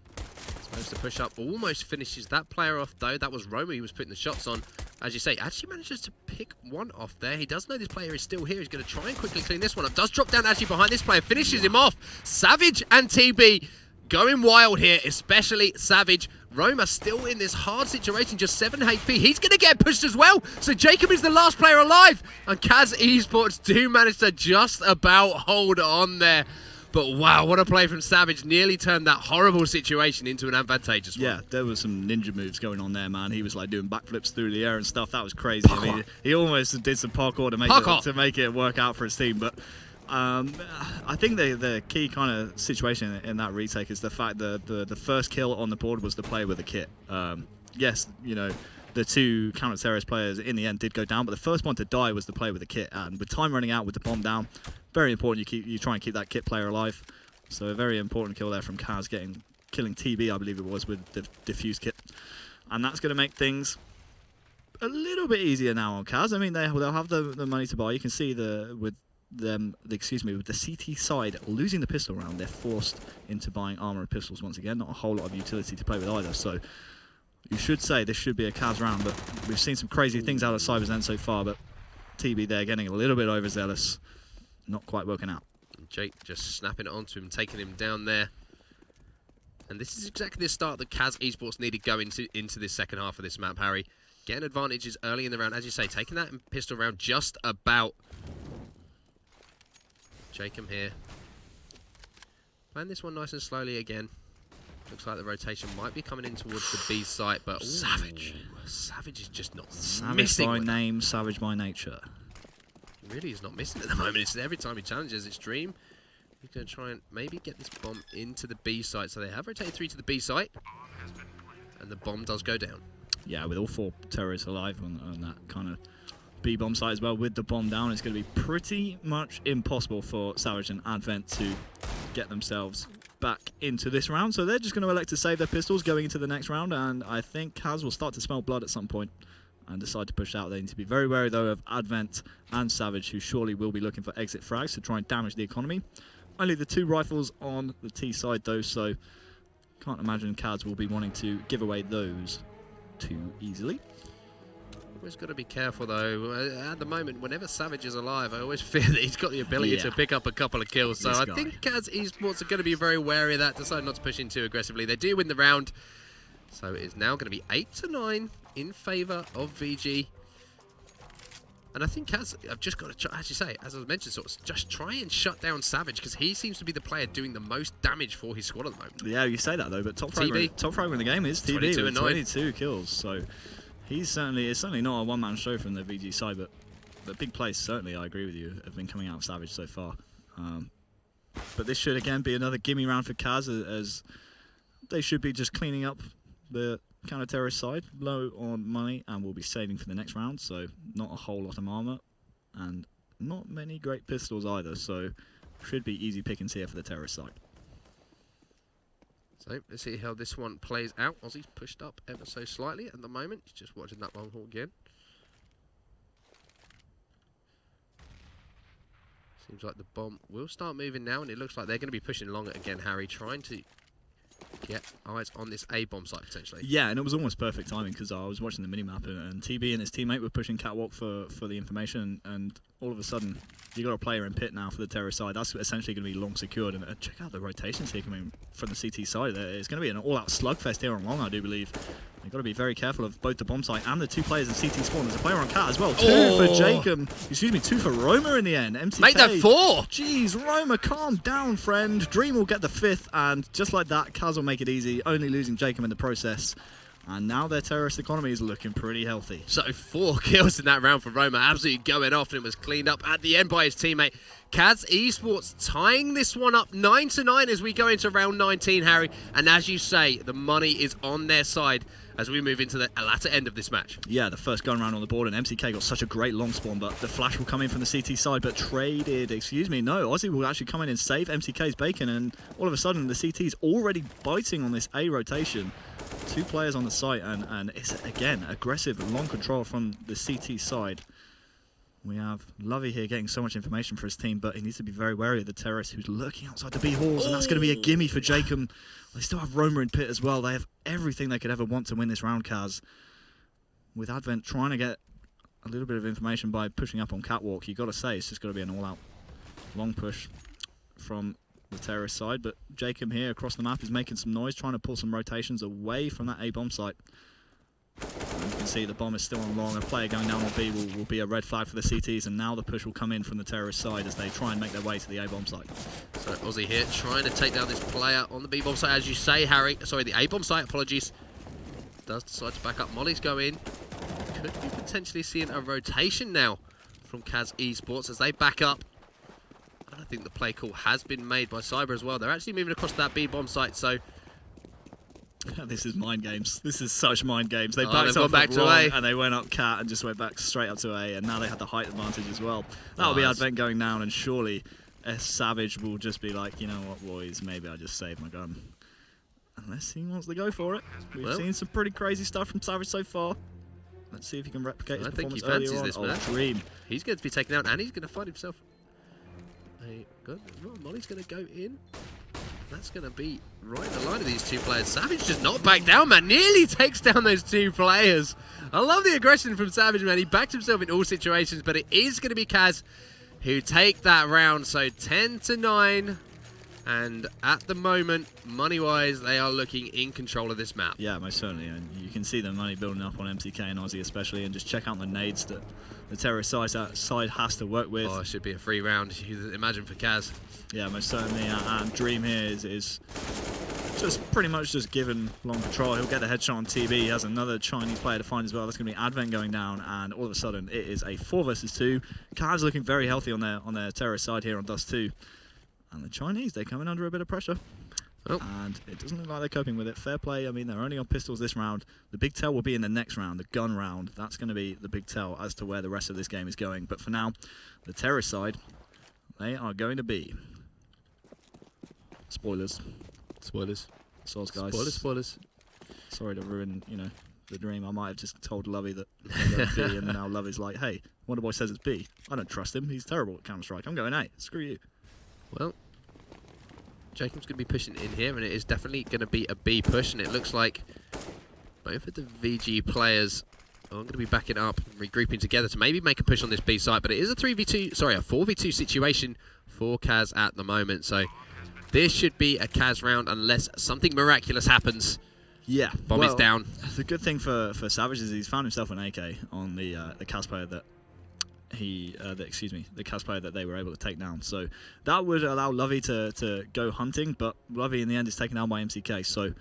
Supposed to push up, almost finishes that player off though. That was Roma he was putting the shots on. As you say, actually manages to pick one off there. He does know this player is still here. He's going to try and quickly clean this one up. Does drop down actually behind this player, finishes him off. Savage and TB going wild here, especially Savage. Roma still in this hard situation, just 7 HP. He's going to get pushed as well. So Jacob is the last player alive. And CAZ Esports do manage to just about hold on there. But wow, what a play from Savage. Nearly turned that horrible situation into an advantageous one. Yeah, there was some ninja moves going on there, man. He was like doing backflips through the air and stuff. That was crazy. I mean, he almost did some parkour to make it work out for his team. But I think the key kind of situation in that retake is the fact that the first kill on the board was the player with the kit. Yes, you know, the 2 counter-terrorist players in the end did go down, but the first one to die was the player with the kit. And with time running out, with the bomb down, very important you try and keep that kit player alive. So a very important kill there from CAZ, killing TB, I believe it was, with the diffuse kit. And that's going to make things a little bit easier now on CAZ. I mean, they'll have the money to buy. You can see with with the CT side losing the pistol round, they're forced into buying armor and pistols once again. Not a whole lot of utility to play with either. So you should say this should be a CAZ round, but we've seen some crazy things out of CyberZEN so far. But TB there getting a little bit overzealous, not quite working out. Jake just snapping it onto him, taking him down there. And this is exactly the start that CAZ Esports needed going into this second half of this map, Harry. Getting advantages early in the round, as you say, taking that pistol round just about. Jacob here. Playing this one nice and slowly again. Looks like the rotation might be coming in towards the B site, but Savage. Savage is just not missing. Savage by name, savage by nature. He really is not missing at the moment. It's every time he challenges its dream. He's going to try and maybe get this bomb into the B site. So they have rotated 3 to the B site. And the bomb does go down. Yeah, with all 4 terrorists alive on that kind of B bomb site as well, with the bomb down, it's going to be pretty much impossible for Savage and Advent to get themselves back into this round. So they're just going to elect to save their pistols going into the next round. And I think CAZ will start to smell blood at some point and decide to push out. They need to be very wary, though, of Advent and Savage, who surely will be looking for exit frags to try and damage the economy. Only the 2 rifles on the T side, though, so can't imagine CAZ will be wanting to give away those too easily. Always got to be careful, though. At the moment, whenever Savage is alive, I always fear that he's got the ability to pick up a couple of kills. So I think CAZ Esports are going to be very wary of that, decide not to push in too aggressively. They do win the round. So it is now going to be 8-9 in favour of VG. And I think CAZ have just got to try, as you say, as I mentioned, sort of just try and shut down Savage, because he seems to be the player doing the most damage for his squad at the moment. Yeah, you say that, though, but top fragger in the game is TB with 22 kills. So it's certainly not a one-man show from the VG side, but the big plays, certainly, I agree with you, have been coming out of Savage so far. But this should, again, be another gimme round for CAZ, as they should be just cleaning up the counter-terrorist side, low on money, and will be saving for the next round, so not a whole lot of armor, and not many great pistols either, so should be easy pickings here for the terrorist side. So let's see how this one plays out. Aussie's pushed up ever so slightly at the moment. He's just watching that long haul again. Seems like the bomb will start moving now, and it looks like they're going to be pushing along it again, Harry, trying to get eyes on this A bomb site potentially. Yeah, and it was almost perfect timing, because I was watching the minimap and TB and his teammate were pushing catwalk for the information, and all of a sudden you got a player in pit now for the terrorist side. That's essentially going to be long secured, and check out the rotations here coming from the CT side. It's going to be an all-out slugfest here on long, I do believe. You've got to be very careful of both the bomb site and the 2 players in CT spawn. There's a player on cat as well. 2 for Jacob. Excuse me, 2 for Roma in the end. MTK. Make that 4! Jeez, Roma, calm down, friend. Dream will get the 5th, and just like that, CAZ will make it easy, only losing Jacob in the process. And now their terrorist economy is looking pretty healthy. So 4 kills in that round for Roma, absolutely going off, and it was cleaned up at the end by his teammate. CAZ Esports tying this one up 9-9 as we go into round 19, Harry. And as you say, the money is on their side as we move into the latter end of this match. Yeah, the first gun round on the board, and MTK got such a great long spawn, but the flash will come in from the CT side, but traded, excuse me, no, Aussie will actually come in and save MTK's bacon, and all of a sudden the CT's already biting on this A rotation. 2 players on the site, and it's, again, aggressive long control from the CT side. We have Lovey here getting so much information for his team, but he needs to be very wary of the terrorist who's lurking outside the B halls, and that's going to be a gimme for Jacob. They still have Roma in pit as well. They have everything they could ever want to win this round, CAZ. With Advent trying to get a little bit of information by pushing up on catwalk, you've got to say it's just got to be an all-out long push from the terrorist side. But Jacob here across the map is making some noise, trying to pull some rotations away from that A bomb site. And you can see the bomb is still on long. A player going down on B will be a red flag for the CTs, and now the push will come in from the terrorist side as they try and make their way to the A bomb site. So Aussie here trying to take down this player on the B bomb site, as you say, Harry. Sorry, the A bomb site. Apologies. Does decide to back up. Molly's go in. Could be potentially seeing a rotation now from CAZ Esports as they back up. I think the play call has been made by Cyber as well. They're actually moving across that B bomb site, so this is mind games. This is such mind games. They backed up back to A, and they went up cat and just went back straight up to A, and now they have the height advantage as well. That'll be Advent going down, and surely Savage will just be like, you know what, boys, maybe I just saved my gun. Unless he wants to go for it. We've seen some pretty crazy stuff from Savage so far. Let's see if he can replicate his performance earlier on. This man. Dream. He's going to be taken out, and he's going to find himself Molly's going to go in. That's going to be right in the line of these two players. Savage just not back down, man. Nearly takes down those two players. I love the aggression from Savage, man. He backed himself in all situations, but it is going to be CAZ who take that round. So 10-9. And at the moment, money-wise, they are looking in control of this map. Yeah, most certainly. And you can see the money building up on MCK and Aussie especially. And just check out the nades that the terrorist side has to work with. Oh, it should be a free round, you imagine, for CAZ. Yeah, most certainly. And Dream here is just pretty much just given long control. He'll get the headshot on TB. He has another Chinese player to find as well. That's going to be Advent going down. And all of a sudden, it is a 4 versus 2. CAZ looking very healthy on their terrorist side here on Dust 2. And the Chinese, they're coming under a bit of pressure. Oh. And it doesn't look like they're coping with it. Fair play. I mean, they're only on pistols this round. The big tell will be in the next round, the gun round. That's going to be the big tell as to where the rest of this game is going. But for now, the terrorist side, they are going to be... Spoilers. Spoilers. Soz, guys. Spoilers. Sorry to ruin, the dream. I might have just told Lovey that I'm going B, and now Lovey's like, hey, Wonderboy says it's B. I don't trust him. He's terrible at Counter-Strike. I'm going A. Screw you. Well, Jacob's going to be pushing in here, and it is definitely going to be a B push, and it looks like both of the VG players are going to be backing up, regrouping together to maybe make a push on this B site, but it is a 4v2 situation for CAZ at the moment, so this should be a CAZ round unless something miraculous happens. Yeah. Bomb is down. The good thing for Savage is he's found himself an AK on the CAZ player that the CAZ player that they were able to take down. So that would allow Lovey to go hunting, but Lovey in the end is taken down by MCK. So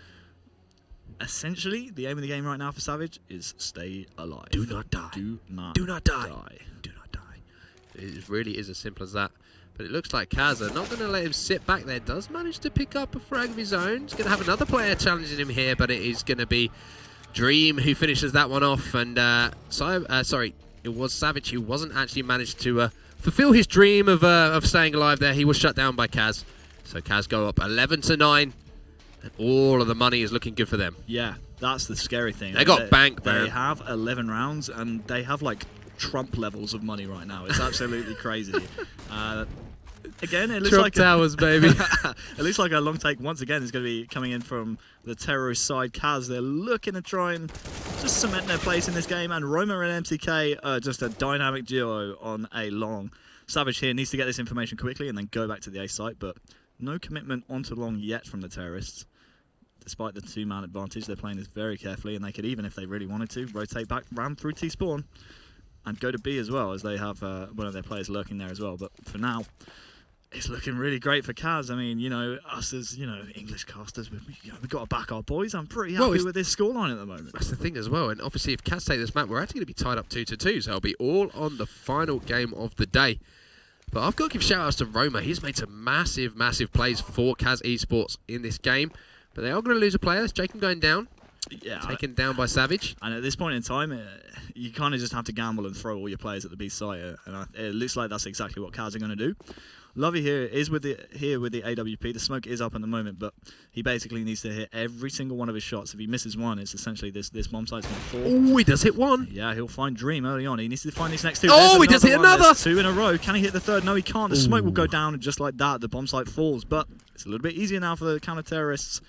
essentially, the aim of the game right now for Savage is stay alive. Do not die. Do not die. Do not die. It really is as simple as that. But it looks like CAZ are not going to let him sit back there. Does manage to pick up a frag of his own. He's going to have another player challenging him here, but it is going to be Dream who finishes that one off. And it was Savage who wasn't actually managed to fulfill his dream of staying alive there. He was shut down by CAZ. So CAZ go up 11-9. And all of the money is looking good for them. Yeah, that's the scary thing. They got bank, man. They have 11 rounds, and they have, like, Trump levels of money right now. It's absolutely crazy. Again, it looks Trump like towers, baby. It looks like a long take once again is going to be coming in from the terrorist side. CAZ, they're looking to try and just cement their place in this game, and Roma and MCK are just a dynamic duo on a long. Savage here needs to get this information quickly and then go back to the A site, but no commitment onto long yet from the terrorists. Despite the 2-man advantage, they're playing this very carefully, and they could even, if they really wanted to, rotate back, ram through T-spawn, and go to B as well, as they have one of their players lurking there as well. But for now, it's looking really great for CAZ. I mean, us as, English casters, we've got to back our boys. I'm pretty happy with this scoreline at the moment. That's the thing as well. And obviously, if CAZ take this map, we're actually going to be tied up 2-2. So it'll be all on the final game of the day. But I've got to give shout-outs to Roma. He's made some massive, massive plays for CAZ Esports in this game. But they are going to lose a player. It's Jacob going down. Yeah, taken down by Savage. And at this point in time, you kind of just have to gamble and throw all your players at the B site. And it looks like that's exactly what CAZ are going to do. Lovey here is with the AWP. The smoke is up at the moment, but he basically needs to hit every single one of his shots. If he misses one, it's essentially this bomb site's going to fall. Oh, he does hit one. Yeah, he'll find Dream early on. He needs to find these next two. Oh, he does hit another. There's 2 in a row. Can he hit the third? No, he can't. The smoke will go down, and just like that, the bomb site falls. But it's a little bit easier now for the counter-terrorists.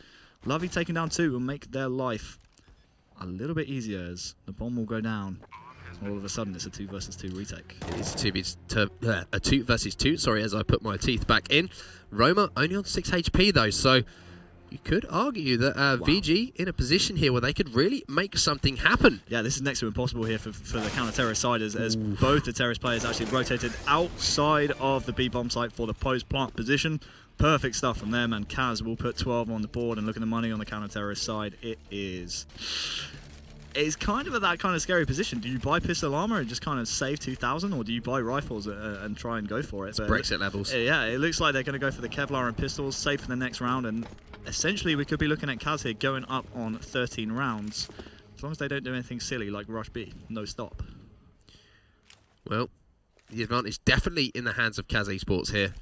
Lovey taking down 2 will make their life a little bit easier as the bomb will go down. All of a sudden, it's a 2 versus 2 retake. It is a 2 versus 2, sorry, as I put my teeth back in. Roma only on 6 HP, though, so you could argue that VG in a position here where they could really make something happen. Yeah, this is next to impossible here for the counter-terrorist side as both the terrorist players actually rotated outside of the B bomb site for the post-plant position. Perfect stuff from them, and CAZ will put 12 on the board. And look at the money on the counter-terrorist side. It's kind of that kind of scary position. Do you buy pistol armor and just kind of save 2,000, or do you buy rifles and try and go for it? It's Brexit levels. Yeah, it looks like they're going to go for the Kevlar and pistols, save for the next round, and essentially we could be looking at CAZ here going up on 13 rounds, as long as they don't do anything silly like rush B, no stop. Well, the advantage definitely in the hands of CAZ Esports here.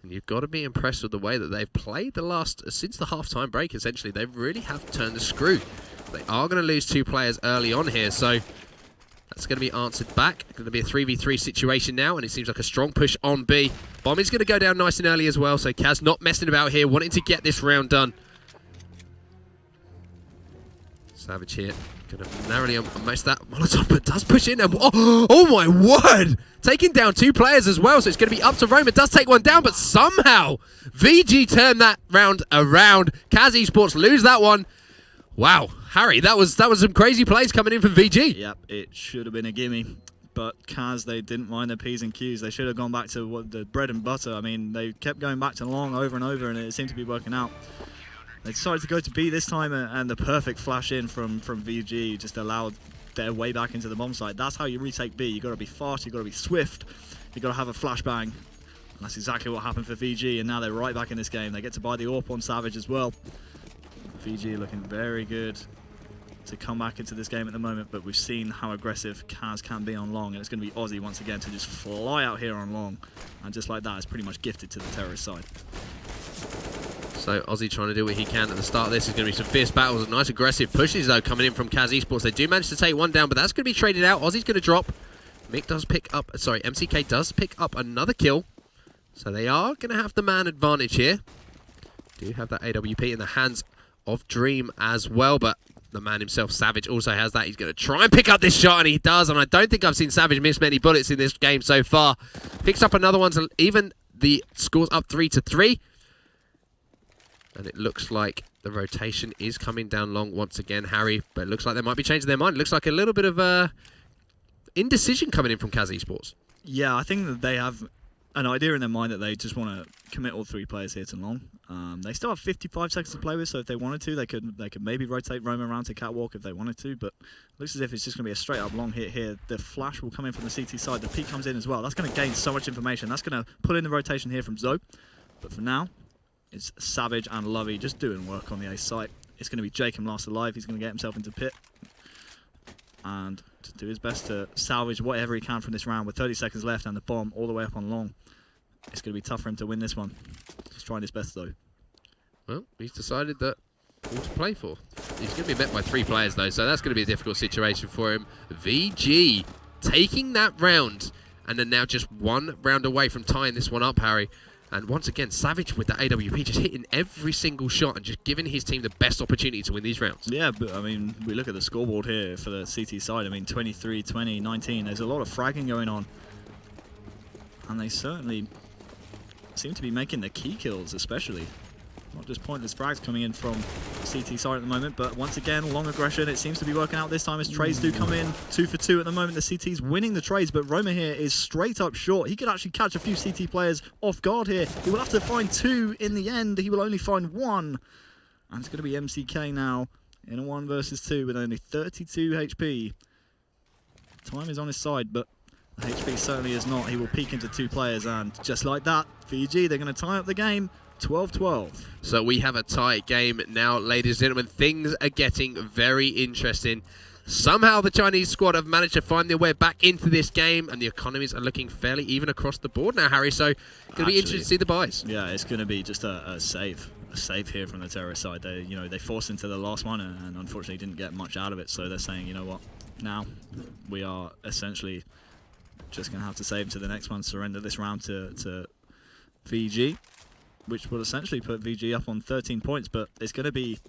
And you've got to be impressed with the way that they've played since the half-time break, essentially. They really have turned the screw. They are going to lose 2 players early on here, so that That's going to be answered back. Going to be a 3v3 situation now, and it seems like a strong push on B. Bomb is going to go down nice and early as well, so CAZ not messing about here, wanting to get this round done. Savage here, going to narrowly miss that Molotov, but does push in. And oh my word! Taking down 2 players as well, so it's going to be up to Roma. Does take one down, but somehow VG turned that round around. CAZ Esports lose that one. Wow, Harry, that was some crazy plays coming in from VG. Yep, it should have been a gimme. But CAZ, they didn't mind their P's and Q's. They should have gone back to what the bread and butter. I mean, they kept going back to long over and over, and it seemed to be working out. They decided to go to B this time, and the perfect flash in from VG just allowed their way back into the bomb site. That's how you retake B. You've got to be fast, you've got to be swift, you've got to have a flashbang. And that's exactly what happened for VG, and now they're right back in this game. They get to buy the AWP on Savage as well. VG looking very good to come back into this game at the moment, but we've seen how aggressive CAZ can be on long, and it's going to be Aussie once again to just fly out here on long. And just like that, it's pretty much gifted to the terrorist side. So Aussie trying to do what he can at the start of this. Is going to be some fierce battles. Nice aggressive pushes though coming in from CAZ Esports. They do manage to take one down, but that's going to be traded out. Aussie's going to drop. Mick does pick up, sorry, MCK does pick up another kill. So they are going to have the man advantage here. Do have that AWP in the hands of Dream as well, but the man himself, Savage, also has that. He's going to try and pick up this shot, and he does. And I don't think I've seen Savage miss many bullets in this game so far. Picks up another one, so even the score's up 3-3. And it looks like the rotation is coming down long once again, Harry. But it looks like they might be changing their mind. It looks like a little bit of indecision coming in from CAZ Esports. Yeah, I think that they have an idea in their mind that they just want to commit all 3 players here to long. They still have 55 seconds to play with, so if they wanted to, they could maybe rotate Roma around to catwalk if they wanted to. But it looks as if it's just going to be a straight up long hit here. The flash will come in from the CT side. The peek comes in as well. That's going to gain so much information. That's going to pull in the rotation here from Zoe. But for now, it's Savage and Lovey just doing work on the A site. It's going to be Jacob last alive. He's going to get himself into pit and to do his best to salvage whatever he can from this round with 30 seconds left and the bomb all the way up on long. It's going to be tough for him to win this one. He's trying his best though. Well, he's decided that all to play for. He's going to be met by 3 players though, so that's going to be a difficult situation for him. VG taking that round, and then now just 1 round away from tying this one up, Harry. And once again, Savage with the AWP just hitting every single shot and just giving his team the best opportunity to win these rounds. Yeah, but I mean, we look at the scoreboard here for the CT side. I mean, 23, 20, 19. There's a lot of fragging going on. And they certainly seem to be making the key kills, especially. Not just pointless frags coming in from CT side at the moment, but once again, long aggression. It seems to be working out this time as trades do come in. 2 for 2 at the moment. The CT's winning the trades, but Roma here is straight up short. He could actually catch a few CT players off guard here. He will have to find 2 in the end. He will only find 1. And it's going to be MCK now in a 1 versus 2 with only 32 HP. Time is on his side, but the HP certainly is not. He will peek into 2 players, and just like that, VG, they're going to tie up the game. 12-12. So we have a tight game now, ladies and gentlemen. Things are getting very interesting. Somehow the Chinese squad have managed to find their way back into this game, and the economies are looking fairly even across the board now, Harry. So it's going to be interesting to see the buys. Yeah, it's going to be just a save here from the terrorist side. They forced into the last one and unfortunately didn't get much out of it. So they're saying, you know what, now we are essentially just going to have to save to the next one, surrender this round to VG, which will essentially put VG up on 13 points, but it's going to be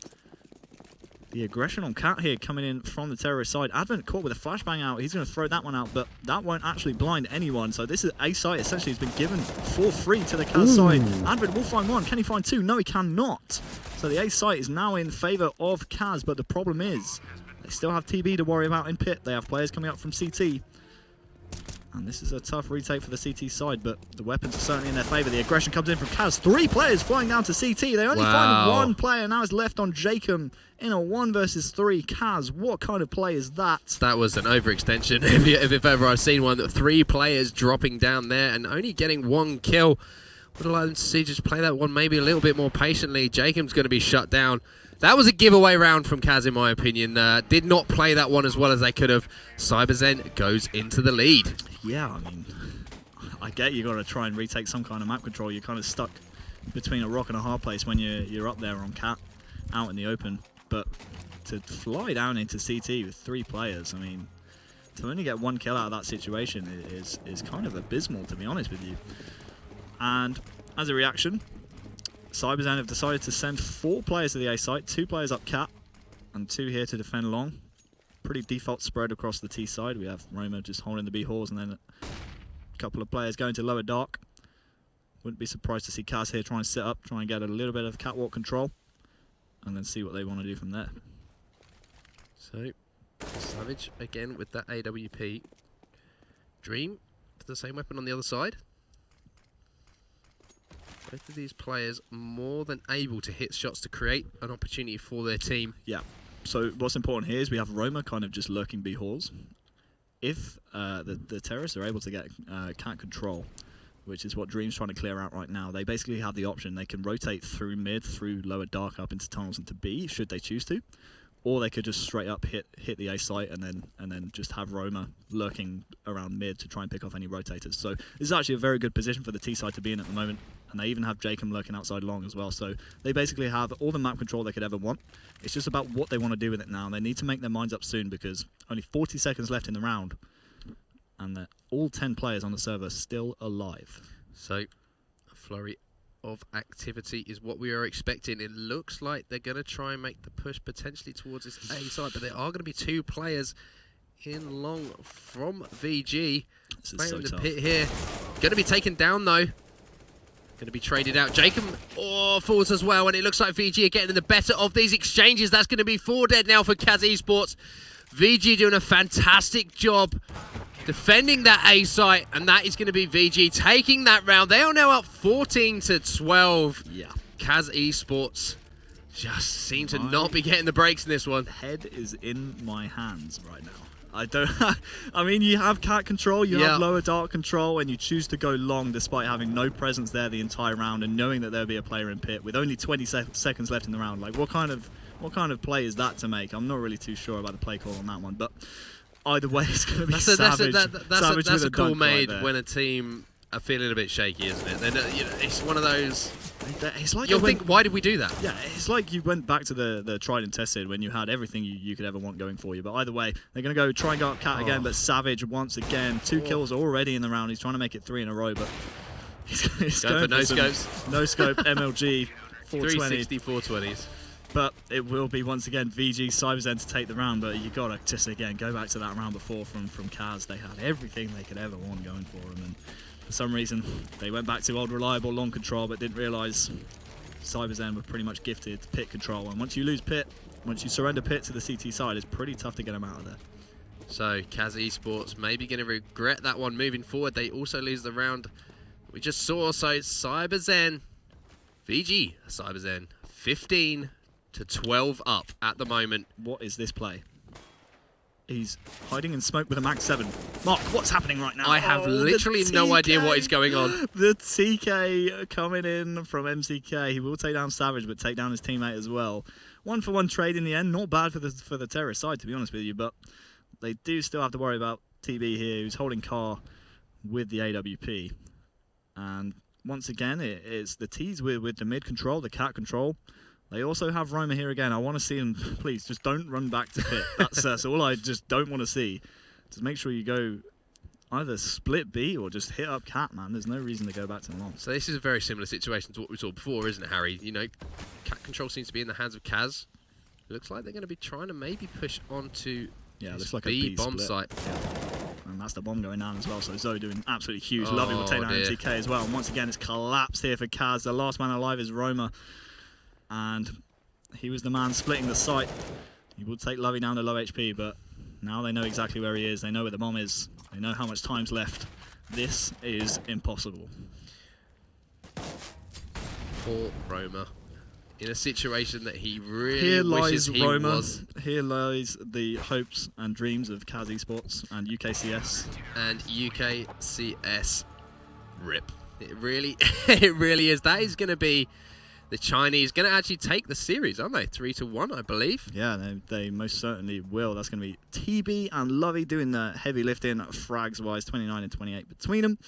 the aggression on Cat here coming in from the terrorist side. Advent caught with a flashbang out. He's going to throw that one out, but that won't actually blind anyone. So this is a site essentially has been given for free to the CAZ side. Advent will find 1. Can he find 2? No, he cannot. So the A site is now in favor of CAZ, but the problem is they still have TB to worry about in pit. They have players coming up from CT. And this is a tough retake for the CT side, but the weapons are certainly in their favour. The aggression comes in from CAZ. 3 players flying down to CT. They only find 1 player. Now it's left on Jacob in a 1 versus 3. CAZ, what kind of play is that? That was an overextension, if ever I've seen one. 3 players dropping down there and only getting 1 kill. Would have liked them to see just play that one maybe a little bit more patiently. Jacob's going to be shut down. That was a giveaway round from CAZ, in my opinion. Did not play that one as well as they could have. CyberZEN goes into the lead. Yeah, I mean, I get you got to try and retake some kind of map control. You're kind of stuck between a rock and a hard place when you're up there on Cat, out in the open. But to fly down into CT with 3 players, I mean, to only get 1 kill out of that situation is kind of abysmal, to be honest with you. And as a reaction, CyberZEN have decided to send 4 players to the A site, 2 players up cat, and 2 here to defend long. Pretty default spread across the T side. We have Roma just holding the B halls, and then a couple of players going to lower dark. Wouldn't be surprised to see CAZ here try and sit up, try and get a little bit of catwalk control, and then see what they want to do from there. So, Savage again with that AWP. Dream with the same weapon on the other side. Both of these players more than able to hit shots to create an opportunity for their team. Yeah. So what's important here is we have Roma kind of just lurking B halls. If the terrorists are able to get cat control, which is what Dream's trying to clear out right now, they basically have the option. They can rotate through mid, through lower dark, up into tunnels into B, should they choose to. Or they could just straight up hit the A site and then just have Roma lurking around mid to try and pick off any rotators. So this is actually a very good position for the T side to be in at the moment. And they even have Jacob lurking outside long as well. So they basically have all the map control they could ever want. It's just about what they want to do with it now. They need to make their minds up soon because only 40 seconds left in the round. And all 10 players on the server still alive. So a flurry of activity is what we are expecting. It looks like they're going to try and make the push potentially towards this A side, but there are going to be 2 players in long from VG. This is so in the tough. pit here. Going to be taken down though. Going to be traded out. Jacob falls as well, and it looks like VG are getting the better of these exchanges. That's going to be 4 dead now for CAZ Esports. VG doing a fantastic job defending that A site, and that is going to be VG taking that round. They are now up 14-12. Yeah. CAZ Esports just seem to not be getting the breaks in this one. Head is in my hands right now. I don't. I mean, you have cat control, you have lower dark control, and you choose to go long despite having no presence there the entire round and knowing that there'll be a player in pit with only 20 seconds left in the round. Like, what kind of play is that to make? I'm not really too sure about the play call on that one, but either way, it's going to be Savage. That's a call made when a team are feeling a bit shaky, isn't it? Then it's one of those. It's like you'll think, why did we do that? Yeah, it's like you went back to the tried and tested when you had everything you could ever want going for you. But either way, they're going to go try and go up cat again. But Savage once again, 2 kills already in the round. He's trying to make it 3 in a row, but he's going for no scopes. No scope MLG 420. 360 420s. But it will be once again VG.CyberZEN to take the round. But you gotta just again go back to that round before from CAZ. They had everything they could ever want going for them, and for some reason they went back to old reliable long control, but didn't realise CyberZEN were pretty much gifted pit control. And once you lose pit, once you surrender pit to the CT side, it's pretty tough to get them out of there. So CAZ Esports maybe going to regret that one moving forward. They also lose the round we just saw. So CyberZEN, VG.CyberZEN, 15-12 up at the moment. What is this play? He's hiding in smoke with a Max 7. Mark, what's happening right now? I have literally no idea what is going on. The TK coming in from MCK. He will take down Savage, but take down his teammate as well. 1-for-1 trade in the end. Not bad for the terrorist side, to be honest with you, but they do still have to worry about TB here, who's holding car with the AWP. And once again, it's the T's with the mid control, the cat control. They also have Roma here again. I want to see him, please, just don't run back to pit. That's all I just don't want to see. Just make sure you go either split B or just hit up cat, man. There's no reason to go back to long. So this is a very similar situation to what we saw before, isn't it, Harry? You know, cat control seems to be in the hands of CAZ. Looks like they're going to be trying to maybe push onto looks like B a B bomb split. site. Yeah. And that's the bomb going down as well. So Zoe doing absolutely huge. Lovely will take down MTK as well. And once again, it's collapsed here for CAZ. The last man alive is Roma. And he was the man splitting the site. He will take Lovey down to low HP, but now they know exactly where he is. They know where the bomb is. They know how much time's left. This is impossible. Poor Roma. In a situation that he really wishes he was. Here lies the hopes and dreams of CAZ Esports and UKCS. And UKCS rip. It really, it really is. That is going to be the Chinese going to actually take the series, aren't they? 3-1, I believe. Yeah, they most certainly will. That's going to be TB and Lovey doing the heavy lifting, frags-wise, 29 and 28 between them.